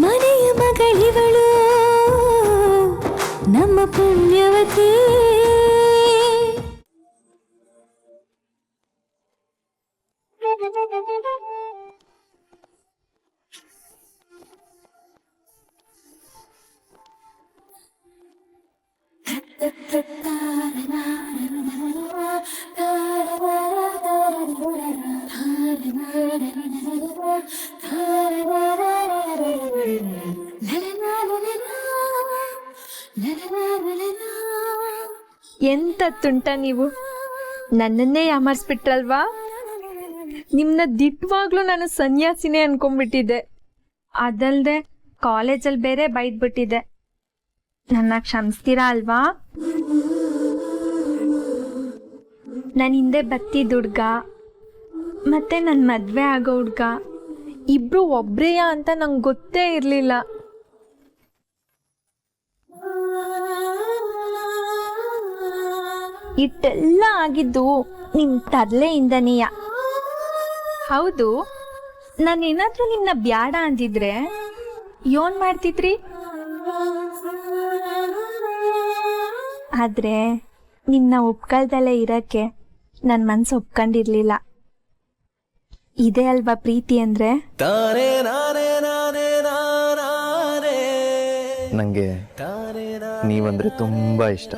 ಮನೆಯ ಮಗಳಿವಳು ನಮ್ಮ ಪುಣ್ಯವತಿ. ಎಂತ ತುಂಟ ನೀವು, ನನ್ನನ್ನೇ ಯಾಮರ್ಸ್ಬಿಟ್ರಲ್ವಾ? ನಿಮ್ನ ದಿಟ್ಟವಾಗ್ಲೂ ನಾನು ಸನ್ಯಾಸಿನೇ ಅನ್ಕೊಂಡ್ಬಿಟ್ಟಿದ್ದೆ. ಅದಲ್ದೆ ಕಾಲೇಜಲ್ಲಿ ಬೇರೆ ಬೈದ್ಬಿಟ್ಟಿದ್ದೆ. ನನ್ನ ಕ್ಷಮಿಸ್ತೀರಾ ಅಲ್ವಾ? ನನ್ನ ಹಿಂದೆ ಬತ್ತಿದ ಹುಡ್ಗ ಮತ್ತೆ ನನ್ನ ಮದುವೆ ಆಗೋ ಹುಡ್ಗ ಇಬ್ರು ಒಬ್ರೇಯ ಅಂತ ನಂಗೆ ಗೊತ್ತೇ ಇರಲಿಲ್ಲ. ಇಟ್ಟೆಲ್ಲ ಆಗಿದ್ದು ನಿಮ್ಮ ತರ್ಲೆಯಿಂದನೆಯ. ಹೌದು, ನಾನೇನಾದ್ರೂ ನಿಮ್ಮನ್ನ ಬ್ಯಾಡ ಅಂದಿದ್ರೆ ಏನ್ ಮಾಡ್ತಿದ್ರಿ? ಆದ್ರೆ ನಿಮ್ಮನ್ನ ಒಪ್ಕೊಳ್ದಲ್ಲೇ ಇರಕ್ಕೆ ನನ್ನ ಮನ್ಸು ಒಪ್ಕೊಂಡಿರ್ಲಿಲ್ಲ. ಇದೇ ಅಲ್ವಾ ಪ್ರೀತಿ ಅಂದ್ರೆ? ನಂಗೆ ನೀವಂದ್ರೆ ತುಂಬಾ ಇಷ್ಟ.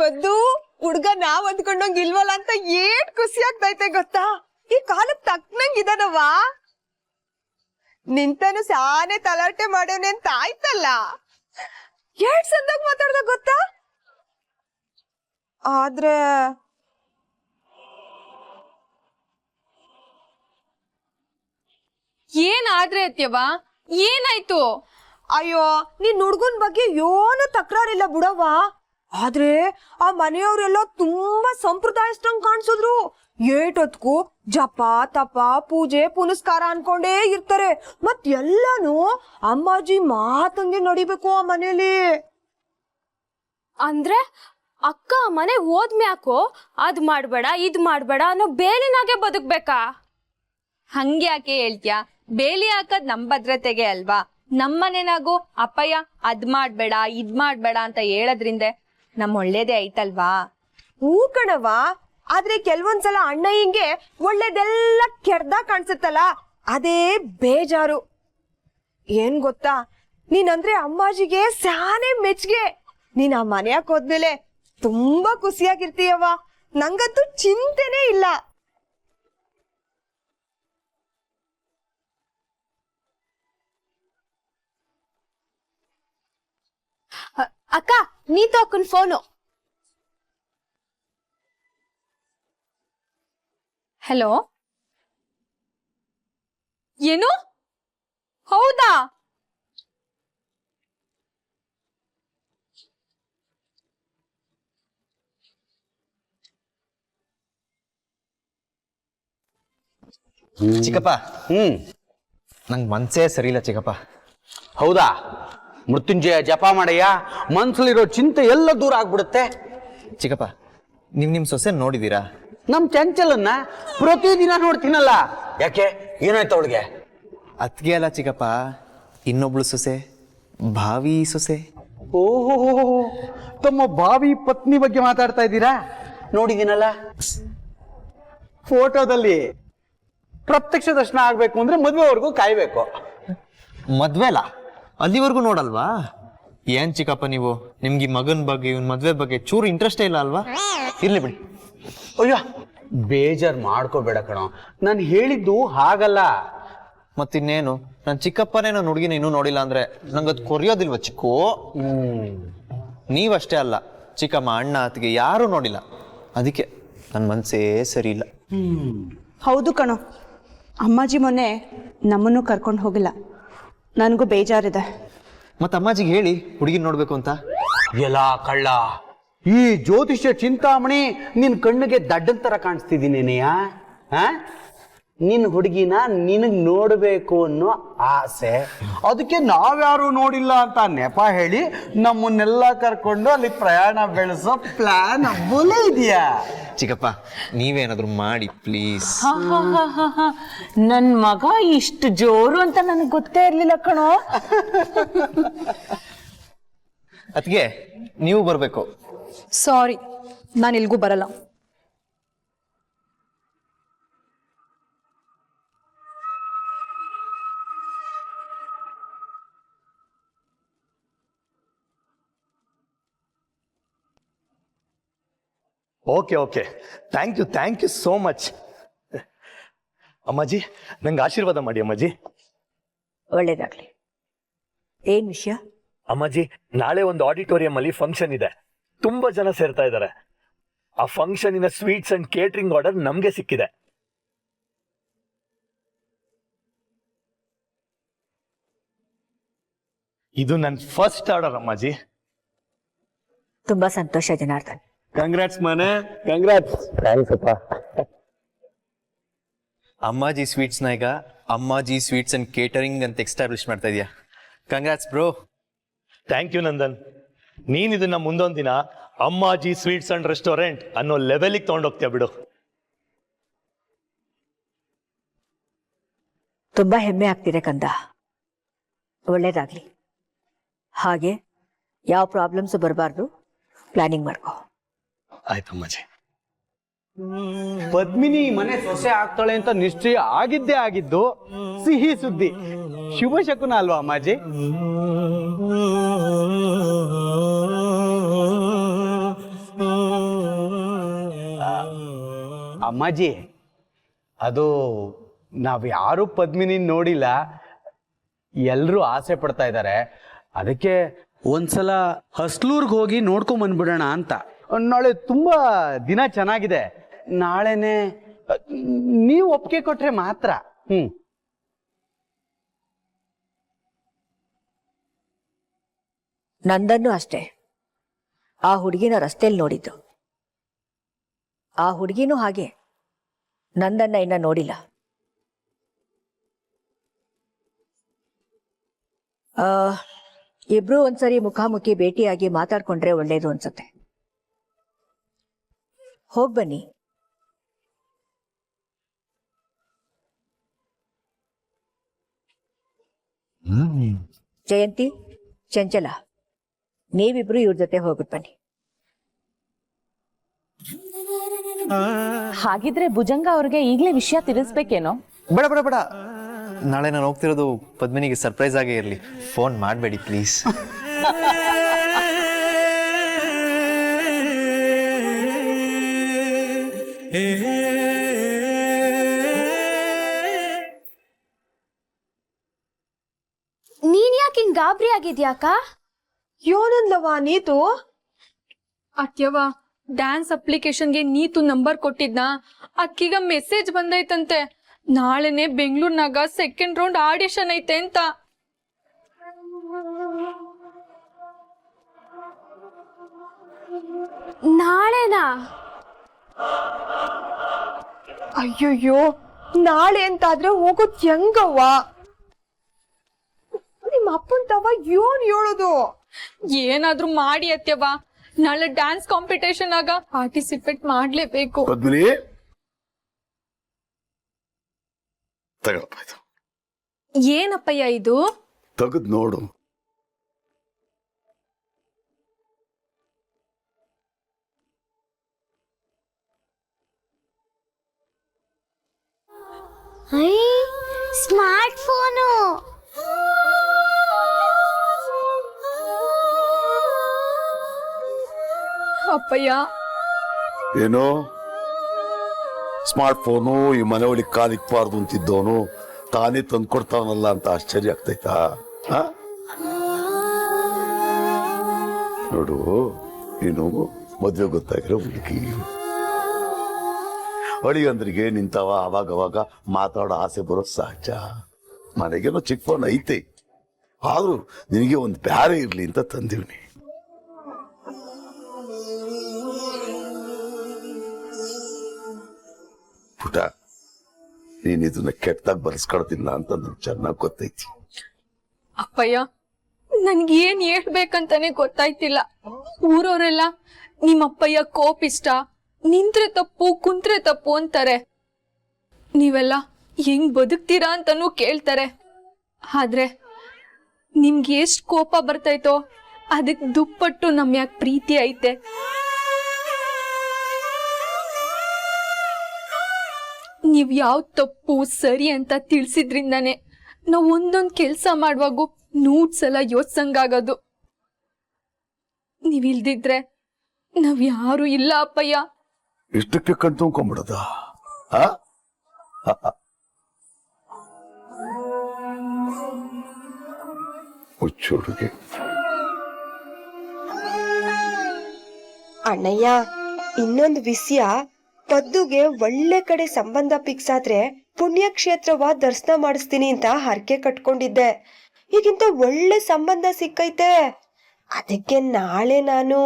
ಬದ್ದು ಹುಡ್ಗ ನಾವ್ ಅಂದ್ಕೊಂಡಂಗ್ ಇಲ್ವಲ್ಲ ಅಂತ ಏಟ್ ಖುಷಿ ಆಗ್ತೈತೆ ಗೊತ್ತಾ? ಈ ಕಾಲಕ್ ತಕ್ಕನಂಗ್ ಇದನವ. ನಿಂತನು ಸಾನೆ ತಲಾಟೆ ಮಾಡ್ಯವನೆ ಅಂತ ಆಯ್ತಲ್ಲ. ಏಟ್ ಸಂದಾಗ ಮಾತಾಡ್ದ ಗೊತ್ತಾ? ಆದ್ರೆ ಏನಾದ್ರೆ ಅತ್ಯವ, ಏನಾಯ್ತು? ಅಯ್ಯೋ, ನಿನ್ ಹುಡ್ಗನ್ ಬಗ್ಗೆ ಏನೂ ತಕರಾರಿಲ್ಲ ಬಿಡವ್ವ. ಆದ್ರೆ ಆ ಮನೆಯವ್ರೆಲ್ಲ ತುಂಬಾ ಸಂಪ್ರದಾಯಸ್ಥಂಗ್ ಕಾಣಿಸಿದ್ರು. ಏಟೊತ್ಕು ಜಪ ತಪ ಪೂಜೆ ಪುನಸ್ಕಾರ ಅನ್ಕೊಂಡೇ ಇರ್ತಾರೆ. ಮತ್ ಎಲ್ಲಾನು ಅಮ್ಮಾಜಿ ಮಾತಂಗೆ ನಡಿಬೇಕು ಆ ಮನೇಲಿ. ಅಂದ್ರೆ ಅಕ್ಕ ಮನೆ ಹೋದ್ಮ್ಯಾಕೋ ಅದ್ ಮಾಡ್ಬೇಡ ಇದ್ ಮಾಡ್ಬೇಡ ಅನ್ನೋ ಬೇಲಿನಾಗೆ ಬದುಕ್ಬೇಕಾ? ಹಂಗೆ ಯಾಕೆ ಹೇಳ್ತ್ಯಾ? ಬೇಲಿ ಹಾಕದ್ ನಮ್ ಭದ್ರತೆಗೆ ಅಲ್ವಾ? ನಮ್ಮನೆನಾಗೂ ಅಪ್ಪಯ್ಯ ಅದ್ ಮಾಡ್ಬೇಡ ಇದ್ ಮಾಡ್ಬೇಡ ಅಂತ ಹೇಳದ್ರಿಂದ ನಮ್ ಒಳ್ಳೇದೇ ಐತಲ್ವಾ? ಹೂ ಕಣವ. ಆದ್ರೆ ಕೆಲವೊಂದ್ಸಲ ಅಣ್ಣ ಹಿಂಗೆ ಒಳ್ಳೇದೆಲ್ಲ ಕೆಡ್ದ ಕಾಣ್ಸುತ್ತಲ್ಲ, ಅದೇ ಬೇಜಾರು. ಏನ್ ಗೊತ್ತಾ, ನೀನಂದ್ರೆ ಅಮ್ಮಾಜಿಗೆ ಸಾನೆ ಮೆಚ್ಗೆ. ನೀನ್ ಆ ಮನೆಯಾಕ್ ಹೋದ್ಮೇಲೆ ತುಂಬಾ ಖುಷಿಯಾಗಿರ್ತೀಯವ್ವ. ನಂಗಂತೂ ಚಿಂತೆನೇ ಇಲ್ಲ. ಅಕ್ಕ ನೀತು ಅಕ್ಕನ್ ಫೋನು. ಹಲೋ, ಏನು? ಹೌದಾ? ಚಿಕ್ಕಪ್ಪ, ನಂಗೆ ಮನ್ಸೇ ಸರಿ ಇಲ್ಲ ಚಿಕ್ಕಪ್ಪ. ಹೌದಾ? ಮೃತ್ಯುಂಜಯ ಜಪ ಮಾಡಯ್ಯ, ಮನ್ಸಲ್ಲಿರೋ ಚಿಂತೆ ಎಲ್ಲ ದೂರ ಆಗ್ಬಿಡುತ್ತೆ. ಚಿಕ್ಕಪ್ಪ, ನಿಮ್ ಸೊಸೆ ನೋಡಿದೀರಾ? ನಮ್ ಚಂಚಲನ್ನ ಪ್ರತಿದಿನ ನೋಡ್ತೀನಲ್ಲ. ಯಾಕೆ, ಏನಾಯ್ತು ಅವಳಿಗೆ? ಅತ್ಗೆ ಅಲ್ಲ ಚಿಕ್ಕಪ್ಪ, ಇನ್ನೊಬ್ಳು ಸೊಸೆ, ಭಾವಿ ಸೊಸೆ. ಓಹೋ, ತಮ್ಮ ಭಾವಿ ಪತ್ನಿ ಬಗ್ಗೆ ಮಾತಾಡ್ತಾ ಇದ್ದೀರಾ? ನೋಡಿದ್ದೀನಲ್ಲ ಫೋಟೋದಲ್ಲಿ. ಪ್ರತ್ಯಕ್ಷ ದರ್ಶನ ಆಗ್ಬೇಕು ಅಂದ್ರೆ ಮದುವೆವರೆಗೂ ಕಾಯ್ಬೇಕು. ಮದ್ವೆಲ್ಲ ಅಲ್ಲಿವರೆಗೂ ನೋಡಲ್ವಾ? ಏನ್ ಚಿಕ್ಕಪ್ಪ ನೀವು, ನಿಮ್ಗೆ ಮಗನ್ ಬಗ್ಗೆ ಇವನ್ ಮದ್ವೆ ಬಗ್ಗೆ ಚೂರು ಇಂಟ್ರೆಸ್ಟೇ ಇಲ್ಲ ಅಲ್ವಾ? ಇರ್ಲಿ ಬಿಡಿ. ಅಯ್ಯೋ, ಬೇಜಾರ್ ಮಾಡ್ಕೋಬೇಡ ಕಣೋ, ನಾನು ಹೇಳಿದ್ದು ಹಾಗಲ್ಲ. ಮತ್ತಿನ್ನೇನು, ನನ್ ಚಿಕ್ಕಪ್ಪನೇ ನನ್ನ ಹುಡುಗಿನ ಇನ್ನೂ ನೋಡಿಲ್ಲ ಅಂದ್ರೆ ನಂಗದ್ ಕೊರಿಯೋದಿಲ್ವ ಚಿಕ್ಕು? ನೀವಷ್ಟೇ ಅಲ್ಲ, ಚಿಕ್ಕಮ್ಮ ಅಣ್ಣ ಅತ್ತಿಗೆ ಯಾರೂ ನೋಡಿಲ್ಲ. ಅದಕ್ಕೆ ನನ್ನ ಮನ್ಸೇ ಸರಿ ಇಲ್ಲ. ಹೌದು ಕಣೋ, ಅಮ್ಮಾಜಿ ಮೊನ್ನೆ ನಮ್ಮನ್ನು ಕರ್ಕೊಂಡು ಹೋಗಿಲ್ಲ. ನನಗೂ ಬೇಜಾರಿದೆ. ಮತ್ತೆ ಅಮ್ಮಾಜಿಗೆ ಹೇಳಿ ಹುಡುಗಿನ ನೋಡ್ಬೇಕು ಅಂತ. ಎಲ್ಲ ಕಳ್ಳ, ಈ ಜ್ಯೋತಿಷ್ಯ ಚಿಂತಾಮಣಿ ನಿನ್ ಕಣ್ಣಿಗೆ ದಡ್ಡನ್ ತರ ಕಾಣಿಸ್ತಿದ್ದೀನೇನೆಯ ನಿನ್ ಹುಡುಗಿನ ನಿನಗ್ ನೋಡ್ಬೇಕು ಅನ್ನೋ ಆಸೆ, ಅದಕ್ಕೆ ನಾವ್ಯಾರು ನೋಡಿಲ್ಲ ಅಂತ ನೆಪ ಹೇಳಿ ನಮ್ಮನ್ನೆಲ್ಲ ಕರ್ಕೊಂಡು ಅಲ್ಲಿ ಪ್ರಯಾಣ ಬೆಳೆಸೋ ಪ್ಲಾನ್ ಬೋಲೆ ಇದೆಯಾ? ಚಿಕ್ಕಪ್ಪ ನೀವೇನಾದ್ರೂ ಮಾಡಿ ಪ್ಲೀಸ್. ನನ್ ಮಗ ಇಷ್ಟು ಜೋರು ಅಂತ ನನಗೆ ಗೊತ್ತೇ ಇರ್ಲಿಲ್ಲ ಕಣೋ. ಅದಕ್ಕೆ ನೀವು ಬರ್ಬೇಕು. ಸಾರಿ, ನಾನು ಎಲ್ಗೂ ಬರಲ್ಲ. Okay okay, thank you so much. ಅಮ್ಮಾಜಿ ನಂಗೆ ಆಶೀರ್ವಾದ ಮಾಡಿ ಅಮ್ಮಾಜಿ. ಒಳ್ಳೇದಾಗ್ಲಿ. ಏನ್ ವಿಷಯ? ಅಮ್ಮಾಜಿ, ನಾಳೆ ಒಂದು ಆಡಿಟೋರಿಯಂ ಅಲ್ಲಿ ಫಂಕ್ಷನ್ ಇದೆ, ತುಂಬಾ ಜನ ಸೇರ್ತಾ ಇದ್ದಾರೆ. ಆ ಫಂಕ್ಷನಿನ ಸ್ವೀಟ್ಸ್ ಅಂಡ್ ಕೇಟರಿಂಗ್ ಆರ್ಡರ್ ನಮ್ಗೆ ಸಿಕ್ಕಿದೆ. ಇದು ನನ್ನ ಫಸ್ಟ್ ಆರ್ಡರ್ ಅಮ್ಮಾಜಿ. ತುಂಬಾ ಸಂತೋಷ ಜನಾರ್ದನ್. ಕಂಗ್ರಾಟ್ಸ್ ಮನೆ, ಕಂಗ್ರಾಟ್ಸ್. ಥ್ಯಾಂಕ್ಸ್ ಅಪ್ಪ. ಅಮ್ಮಾಜಿ ಸ್ವೀಟ್ಸ್ನ ಈಗ ಅಮ್ಮಾಜಿ ಸ್ವೀಟ್ಸ್ ಅಂಡ್ ಕೇಟರಿಂಗ್ ಅಂತ ಎಸ್ಟಾಬ್ಲಿಷ್ ಮಾಡ್ತಾ ಇದೀಯಾ. Congrats bro. Thank you Nandan. ನೀನ್ ಇದನ್ನ ಮುಂದೊಂದ್ ದಿನ ಅಮ್ಮಾಜಿ ಸ್ವೀಟ್ಸ್ ಅಂಡ್ ರೆಸ್ಟೋರೆಂಟ್ ಅನ್ನೋ ಲೆವೆಲಿಗೆ ತಗೊಂಡೋಗ್ತೀಯ ಬಿಡು. ತುಂಬಾ ಹೆಮ್ಮೆ ಆಗ್ತಿದೆ ಕಂದ. ಒಳ್ಳೇದಾಗ್ಲಿ. ಹಾಗೆ ಯಾವ ಪ್ರಾಬ್ಲಮ್ಸ್ ಬರಬಾರ್ದು, ಪ್ಲಾನಿಂಗ್ ಮಾಡ್ಕೋ. ಆಯ್ತಮ್ಮಾಜಿ. ಪದ್ಮಿನಿ ಮನೆ ಸೊಸೆ ಆಗ್ತಾಳೆ ಅಂತ ನಿಶ್ಚಯ ಆಗಿದ್ದೇ ಆಗಿದ್ದು ಸಿಹಿ ಸುದ್ದಿ. ಶುಭ ಶಕುನ ಅಲ್ವಾ ಅಮ್ಮಾಜಿ? ಅಮ್ಮಾಜಿ, ಅದು ನಾವ್ ಯಾರು ಪದ್ಮಿನಿ ನೋಡಿಲ್ಲ, ಎಲ್ರೂ ಆಸೆ ಪಡ್ತಾ ಇದ್ದಾರೆ. ಅದಕ್ಕೆ ಒಂದ್ಸಲ ಹಸ್ಲೂರ್ಗ್ ಹೋಗಿ ನೋಡ್ಕೊಂಡ್ ಬಂದ್ಬಿಡೋಣ ಅಂತ. ನಾಳೆ ತುಂಬಾ ದಿನ ಚೆನ್ನಾಗಿದೆ. ನಾಳೆನೆ ನೀವು ಒಪ್ಪಿಗೆ ಕೊಟ್ರೆ ಮಾತ್ರ. ನಂದನ್ನು ಅಷ್ಟೇ. ಆ ಹುಡುಗಿನ ರಸ್ತೆಯಲ್ಲಿ ನೋಡಿದ್ದು. ಆ ಹುಡುಗಿನೂ ಹಾಗೆ ನಂದನ್ನ ಇನ್ನ ನೋಡಿಲ್ಲ. ಇಬ್ರು ಒಂದ್ಸರಿ ಮುಖಾಮುಖಿ ಭೇಟಿಯಾಗಿ ಮಾತಾಡ್ಕೊಂಡ್ರೆ ಒಳ್ಳೇದು ಅನ್ಸತ್ತೆ. ಹೋಗ್ಬನ್ನಿ. ಜಯಂತಿ, ಚಂಚಲ, ನೀವಿಬ್ರು ಇವ್ರ ಜೊತೆ ಹೋಗ್ಬಿಟ್ ಬನ್ನಿ. ಹಾಗಿದ್ರೆ ಭುಜಂಗ ಅವ್ರಿಗೆ ಈಗ್ಲೇ ವಿಷಯ ತಿಳಿಸ್ಬೇಕೇನೋ? ಬೇಡ ಬೇಡ ಬೇಡ, ನಾಳೆ ನಾನು ಹೋಗ್ತಿರೋದು ಪದ್ಮಿನಿಗೆ ಸರ್ಪ್ರೈಸ್ ಆಗೇ ಇರಲಿ. ಫೋನ್ ಮಾಡಬೇಡಿ ಪ್ಲೀಸ್. ನೀನ್ ಯಾಕೆ ಹಿಂಗ್ ಗಾಬರಿ ಆಗಿದ್ಯಾಕ? ಯೋನಂದ್ಲವ ನೀತು? ಅತ್ಯವ ಡ್ಯಾನ್ಸ್ ಅಪ್ಲಿಕೇಶನ್ಗೆ ನೀತು ನಂಬರ್ ಕೊಟ್ಟಿದ್ನಾ, ಅಕ್ಕೀಗ ಮೆಸೇಜ್ ಬಂದೈತಂತೆ ನಾಳೆನೆ ಬೆಂಗಳೂರಿನಾಗ ಸೆಕೆಂಡ್ ರೌಂಡ್ ಆಡಿಷನ್ ಐತೆ ಅಂತ. ನಾಳೆನಾ? ಅಯ್ಯಯ್ಯೋ, ನಾಳೆ ಅಂತಾದ್ರೆ ಹೋಗೋದ್ ಹೆಂಗವ್ವ? ನಿಮ್ಮ ಅಪ್ಪನ್ ತವ ಏನ್ ಹೇಳೋದು? ಏನಾದ್ರೂ ಮಾಡಿ ಅತ್ಯವ, ನಾಳೆ ಡ್ಯಾನ್ಸ್ ಕಾಂಪಿಟೇಷನ್ ಆಗ ಪಾರ್ಟಿಸಿಪೇಟ್ ಮಾಡ್ಲೇಬೇಕು. ಪದ್ಮಿನಿ, ತಗೊಳಪ್ಪ ಇದು. ಏನಪ್ಪಯ್ಯ ಇದು? ತೆಗೆದು ನೋಡು. Smart phone. ಅಪ್ಪಯ್ಯ, ಏನು ಸ್ಮಾರ್ಟ್ ಫೋನು ಈ ಮನೆ ಒಳಗೆ ಕಾಲಿಕ್ಬಾರ್ದು ಅಂತಿದ್ದವನು ತಾನೇ ತಂದ್ಕೊಡ್ತಾವನಲ್ಲ ಅಂತ ಆಶ್ಚರ್ಯ ಆಗ್ತೈತಾ? ನೋಡು, ನೀನು ಮದುವೆ ಗೊತ್ತಾಗಿರೋ ಹುಡುಗಿ. ಅಳಿಯಂದ್ರಿಗೆ ನಿಂತವ ಅವಾಗವಾಗ ಮಾತಾಡೋ ಆಸೆ ಬರೋ ಸಹಜ. ಮನೆಗೇನೋ ಚಿಕ್ಕ ಫೋನ್ ಐತೆ, ಆದ್ರೂ ನಿನಗೆ ಒಂದು ಬ್ಯಾರೆ ಇರ್ಲಿ ಅಂತ ತಂದಿವ್ನಿ. ಪುಟ, ನೀನ್ ಇದನ್ನ ಕೆಟ್ಟದಾಗ ಬರ್ಸ್ಕೊಳ್ತಿಲ್ಲ ಅಂತ ನನ್ಗೆ ಚೆನ್ನಾಗಿ ಗೊತ್ತೈತಿ. ಅಪ್ಪಯ್ಯ ನನ್ಗೇನ್ ಹೇಳ್ಬೇಕಂತಾನೆ ಗೊತ್ತಾಯ್ತಿಲ್ಲ. ಊರವರೆಲ್ಲ ನಿಮ್ಮಪ್ಪಯ್ಯ ಕೋಪಿಷ್ಟ, ನಿಂತ್ರೆ ತಪ್ಪು ಕುಂತ್ರೆ ತಪ್ಪು ಅಂತಾರೆ. ನೀವೆಲ್ಲ ಹೆಂಗ್ ಬದುಕ್ತೀರಾ ಅಂತಾನೂ ಕೇಳ್ತಾರೆ. ಆದ್ರೆ ನಿಮ್ಗೆ ಎಷ್ಟ್ ಕೋಪ ಬರ್ತೈತೋ ಅದಕ್ ದುಪ್ಪಟ್ಟು ನಮ್ಯಾಗ ಪ್ರೀತಿ ಐತೆ. ನೀವ್ ಯಾವ ತಪ್ಪು ಸರಿ ಅಂತ ತಿಳ್ಸಿದ್ರಿಂದಾನೆ ನಾವ್ ಒಂದೊಂದ್ ಕೆಲ್ಸ ಮಾಡುವಾಗೂ 100 ಸಲ ಯೋಚ್ಸಂಗಾಗೋದು. ನೀವಿಲ್ದಿದ್ರೆ ನಾವ್ ಯಾರು ಇಲ್ಲ ಅಪ್ಪಯ್ಯ. ಇಷ್ಟಕ್ಕೆ ಕಣ್ ತುಂಬ್ಕೊಂಡ್ಬಿಡದ? ಹುಚ್ಚುಡುಗೆ. ಅಣ್ಣಯ್ಯ, ಇನ್ನೊಂದು ವಿಷಯ, ಪದ್ದುಗೆ ಒಳ್ಳೆ ಕಡೆ ಸಂಬಂಧ ಫಿಕ್ಸ್ ಆದ್ರೆ ಪುಣ್ಯಕ್ಷೇತ್ರವ ದರ್ಶನ ಮಾಡಿಸ್ತೀನಿ ಅಂತ ಹರಕೆ ಕಟ್ಕೊಂಡಿದ್ದೆ. ಈಗಿಂತ ಒಳ್ಳೆ ಸಂಬಂಧ ಸಿಕ್ಕೈತೆ. ಅದಕ್ಕೆ ನಾಳೆ ನಾನು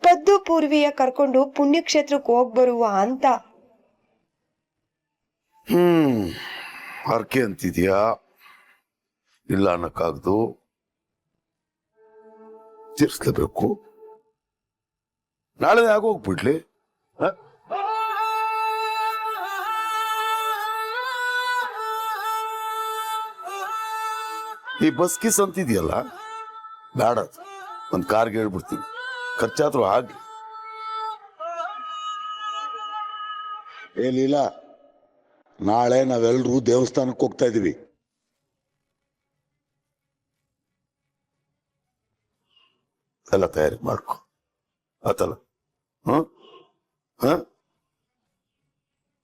ಪದ್ದು ಪೂರ್ವಿಯ ಕರ್ಕೊಂಡು ಪುಣ್ಯಕ್ಷೇತ್ರಕ್ಕೆ ಹೋಗ್ಬರುವ ಅಂತ. ಹರಕೆ ಅಂತಿದ್ಯಾ? ಇಲ್ಲ ಅನ್ನಕ್ಕಾಗ್ದು, ತೀರ್ಸ್ಲೇಬೇಕು. ನಾಳೆ ಆಗೋಗ್ಬಿಡ್ಲಿ. ಈ ಬಸ್ ಕಿಸ್ ಅಂತಿದ್ಯಲ್ಲ, ಬೇಡ, ಒಂದು ಕಾರ್ಗೆ ಹೇಳ್ಬಿಡ್ತೀನಿ, ಖರ್ಚಾದ್ರೂ ಆಗ್ಲಿ. ಏ ಲೀಲಾ, ನಾಳೆ ನಾವೆಲ್ಲರೂ ದೇವಸ್ಥಾನಕ್ಕೆ ಹೋಗ್ತಾ ಇದೀವಿ. ಎಲ್ಲ ತಯಾರಿ ಮಾಡ್ಕೊ ಆತಲ್ಲ. ಹ